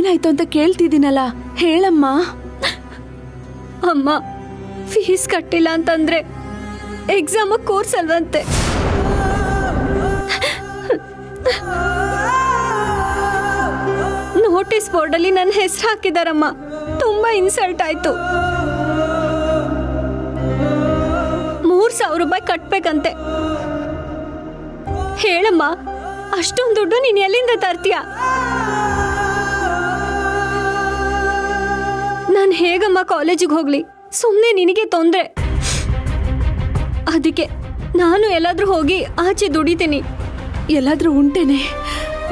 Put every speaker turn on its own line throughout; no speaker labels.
ಏನಾಯ್ತು ಅಂತ ಕೇಳ್ತಿದ್ದೀನಲ್ಲ, ಹೇಳಮ್ಮ.
ಅಮ್ಮ, ಫೀಸ್ ಕಟ್ಟಿಲ್ಲ ಅಂತಂದ್ರೆ ಎಕ್ಸಾಮ್ ಕೂರ್ಸಲ್ವಂತೆ. ನೋಟಿಸ್ ಬೋರ್ಡಲ್ಲಿ ನನ್ನ ಹೆಸರು ಹಾಕಿದಾರಮ್ಮ. ತುಂಬಾ ಇನ್ಸಲ್ಟ್ ಆಯ್ತು. 3,000 ರೂಪಾಯಿ ಕಟ್ಬೇಕಂತೆ. ಹೇಳಮ್ಮ, ಅಷ್ಟೊಂದು ದುಡ್ಡು ನೀನು ಎಲ್ಲಿಂದ ತರ್ತೀಯ? ನಾನು ಹೇಗಮ್ಮ ಕಾಲೇಜಿಗೆ ಹೋಗ್ಲಿ? ಸುಮ್ಮನೆ ನಿನಗೆ ತೊಂದರೆ. ಅದಕ್ಕೆ ನಾನು ಎಲ್ಲಾದ್ರೂ ಹೋಗಿ ಆಚೆ ದುಡಿತೀನಿ.
ಎಲ್ಲಾದ್ರೂ ಉಂಟೇನೆ,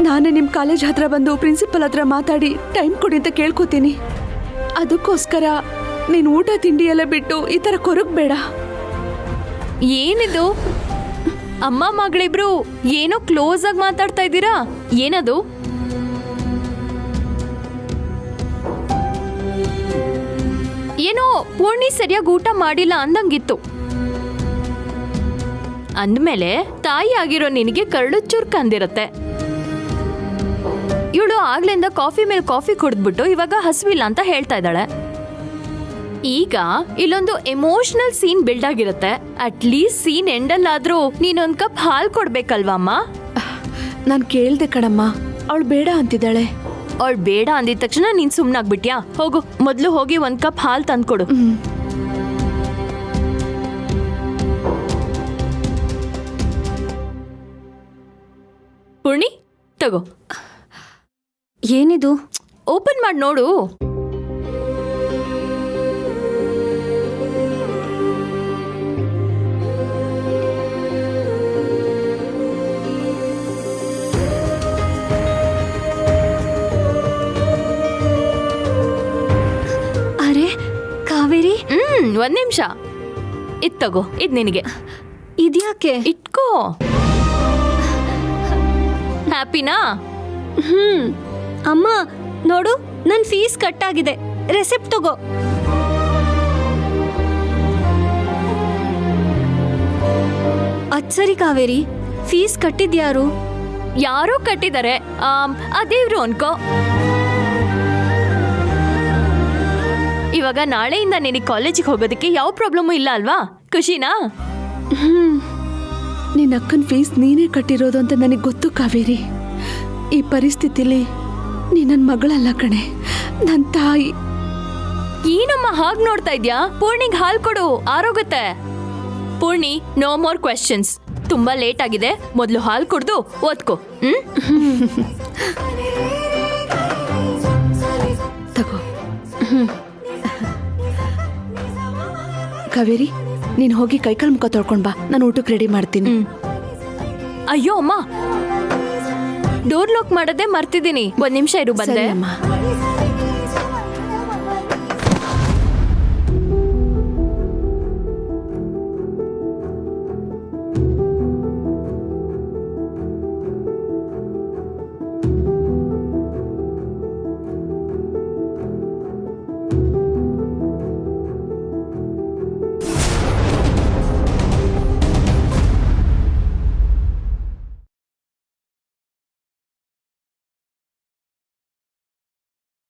ನಾನು ನಿಮ್ಮ ಕಾಲೇಜ್ ಹತ್ರ ಬಂದು ಪ್ರಿನ್ಸಿಪಲ್ ಹತ್ರ ಮಾತಾಡಿ ಟೈಮ್ ಕೊಡಿ ಅಂತ ಕೇಳ್ಕೊತೀನಿ. ಅದಕ್ಕೋಸ್ಕರ ನೀನು ಊಟ ತಿಂಡಿ ಎಲ್ಲ ಬಿಟ್ಟು ಈ ಥರ ಕೊರಗಬೇಡ.
ಏನಿದು? ಅಮ್ಮ ಮಗಳಿಬ್ರು ಏನೋ ಕ್ಲೋಸ್ ಆಗಿ ಮಾತಾಡ್ತಾ ಇದ್ದೀರಾ, ಏನದು? ಏನೋ ಪೂರ್ಣಿ ಸರಿಯಾಗಿ ಊಟ ಮಾಡಿಲ್ಲ ಅಂದಂಗಿತ್ತು. ಅಂದ್ಮೇಲೆ ತಾಯಿ ಆಗಿರೋ ನಿನಗೆ ಕರಳು ಚುರ್ಕ್ ಅಂದಿರತ್ತೆ. ಇವಳು ಆಗ್ಲಿಂದ ಕಾಫಿ ಮೇಲೆ ಕಾಫಿ ಕುಡಿದ್ಬಿಟ್ಟು ಇವಾಗ ಹಸುವಿಲ್ಲ ಅಂತ ಹೇಳ್ತಾ ಇದ್ದಾಳೆ. ಈಗ ಇಲ್ಲೊಂದು ಎಮೋಷನಲ್ ಸೀನ್ ಬಿಲ್ಡ್ ಆಗಿರುತ್ತೆ. ಅಟ್ಲೀಸ್ಟ್ ಸೀನ್ ಎಂಡಲ್ಲಾದ್ರೂ ನೀನೊಂದ್ ಕಪ್ ಹಾಲು ಕೊಡ್ಬೇಕಲ್ವಾ ಅಮ್ಮ?
ನಾನು ಕೇಳ್ದೆ ಕಣಮ್ಮ, ಅವಳು ಬೇಡ ಅಂತಿದ್ದಾಳೆ.
ಅವಳು ಬೇಡ ಅಂದಿದ ತಕ್ಷಣ ನೀನ್ ಸುಮ್ನಾಗ್ಬಿಟ್ಯಾ? ಹೋಗು, ಮೊದ್ಲು ಹೋಗಿ 1 ಕಪ್ ಹಾಲು ತಂದ್ಕೊಡು. ಪೂರ್ಣಿ, ತಗೋ.
ಏನಿದು?
ಓಪನ್ ಮಾಡಿ ನೋಡು.
ಅರೆ ಕಾವೇರಿ,
1 ನಿಮಿಷ. ಇದ್ ತಗೋ, ಇದ್ ನಿನಗೆ.
ಇದ್ಯಾಕೆ?
ಇಟ್ಕೋ. ಹ್ಯಾಪಿನಾ?
ಅಮ್ಮ ನೋಡು, ನನ್ನ ಫೀಸ್ ಕಟ್ಟಾಗಿದೆ. ರೆಸಿಪ್ಟ್ ತಗೋ. ಅಚ್ಚರಿ ಕಾವೇರಿ, ಫೀಸ್ ಕಟ್ಟಿದ್ಯಾರು?
ಯಾರೋ ಕಟ್ಟಿದ್ದಾರೆ. ಅದೇವ್ರು ಅನ್ಕೋ. ಇವಾಗ ನಾಳೆಯಿಂದ ನಿನಗೆ ಕಾಲೇಜಿಗೆ ಹೋಗೋದಕ್ಕೆ ಯಾವ ಪ್ರಾಬ್ಲಮ್ಮು ಇಲ್ಲ ಅಲ್ವಾ? ಖುಷಿನಾ?
ನಿನ್ನ ಅಕ್ಕನ ಫೀಸ್ ನೀನೇ ಕಟ್ಟಿರೋದು ಅಂತ ನನಗೆ ಗೊತ್ತು ಕಾವೇರಿ. ಈ ಪರಿಸ್ಥಿತಿಲಿ ನೀ ನನ್ನ ಮಗಳಲ್ಲ ಕಣೆ, ನನ್ನ ತಾಯಿ.
ಏನಮ್ಮ ಹಾಗೆ ನೋಡ್ತಾ ಇದ್ಯಾ? ಪೂರ್ಣಿಗೆ ಹಾಲು ಕೊಡು, ಆರೋಗುತ್ತೆ. Purni, no more questions. ತುಂಬಾ ಲೇಟ್ ಆಗಿದೆ, ಮೊದಲು ಹಾಲು ಕುಡ್ದು ಓದ್ಕೋ.
ತಗೋ. ಕಾವೇರಿ, ನೀನು ಹೋಗಿ ಕೈಕಾಲು ಮುಖ ತೊಳ್ಕೊಂಡ್ ಬಾ, ನಾನು ಊಟಕ್ಕೆ ರೆಡಿ ಮಾಡ್ತೀನಿ.
ಅಯ್ಯೋ ಅಮ್ಮ, ಡೋರ್ ಲಾಕ್ ಮಾಡದೆ ಮರ್ತಿದ್ದೀನಿ. 1 ನಿಮಿಷ ಇರು, ಬಂದೆ.
ಸರಿ ಅಮ್ಮ.